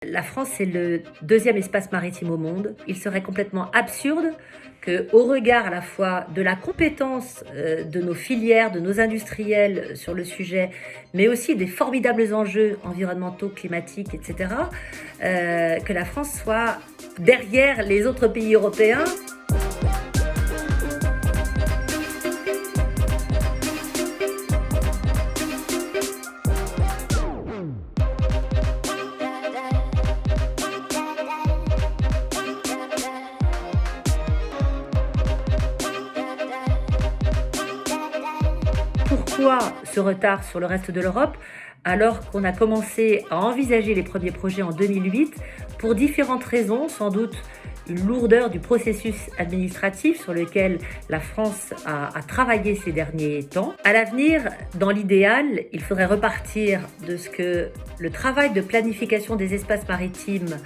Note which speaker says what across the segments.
Speaker 1: La France est le deuxième espace maritime au monde. Il serait complètement absurde que, au regard à la fois de la compétence de nos filières, de nos industriels sur le sujet, mais aussi des formidables enjeux environnementaux, climatiques, etc., que la France soit derrière les autres pays européens. Pourquoi ce retard sur le reste de l'Europe alors qu'on a commencé à envisager les premiers projets en 2008 pour différentes raisons, sans doute une lourdeur du processus administratif sur lequel la France a travaillé ces derniers temps. À l'avenir, dans l'idéal, il faudrait repartir de ce que le travail de planification des espaces maritimes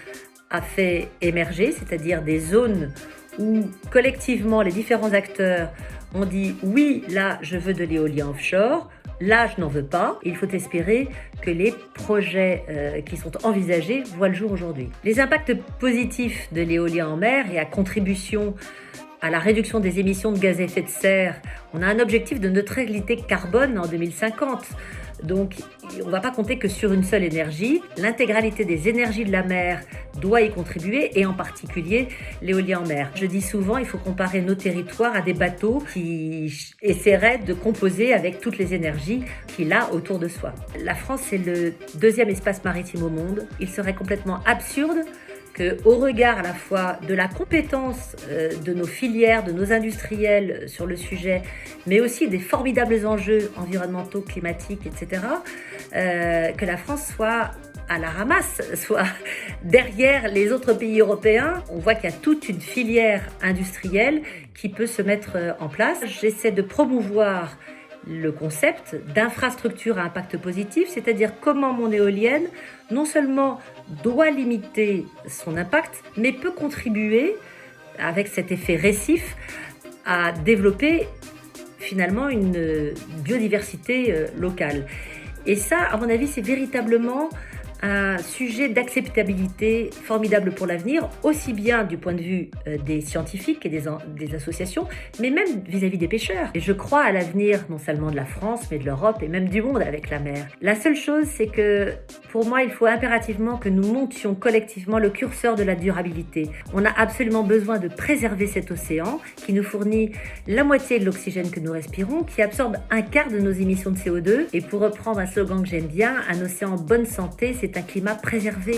Speaker 1: a fait émerger, c'est-à-dire des zones où collectivement les différents acteurs ont dit oui, là je veux de l'éolien offshore, là je n'en veux pas. Il faut espérer que les projets qui sont envisagés voient le jour aujourd'hui. Les impacts positifs de l'éolien en mer et à contribution à la réduction des émissions de gaz à effet de serre, on a un objectif de neutralité carbone en 2050. Donc, on ne va pas compter que sur une seule énergie. L'intégralité des énergies de la mer doit y contribuer, et en particulier l'éolien en mer. Je dis souvent, il faut comparer nos territoires à des bateaux qui essaieraient de composer avec toutes les énergies qu'il a autour de soi. La France est le deuxième espace maritime au monde. Il serait complètement absurde que, au regard à la fois de la compétence de nos filières, de nos industriels sur le sujet, mais aussi des formidables enjeux environnementaux, climatiques, etc., que la France soit à la ramasse, soit derrière les autres pays européens. On voit qu'il y a toute une filière industrielle qui peut se mettre en place. J'essaie de promouvoir le concept d'infrastructure à impact positif, c'est-à-dire comment mon éolienne non seulement doit limiter son impact, mais peut contribuer, avec cet effet récif, à développer finalement une biodiversité locale. Et ça, à mon avis, c'est véritablement un sujet d'acceptabilité formidable pour l'avenir, aussi bien du point de vue des scientifiques et des associations, mais même vis-à-vis des pêcheurs. Et je crois à l'avenir non seulement de la France, mais de l'Europe et même du monde avec la mer. La seule chose, c'est que pour moi, il faut impérativement que nous montions collectivement le curseur de la durabilité. On a absolument besoin de préserver cet océan qui nous fournit la moitié de l'oxygène que nous respirons, qui absorbe un quart de nos émissions de CO2. Et pour reprendre un slogan que j'aime bien, un océan en bonne santé, c'est un climat préservé.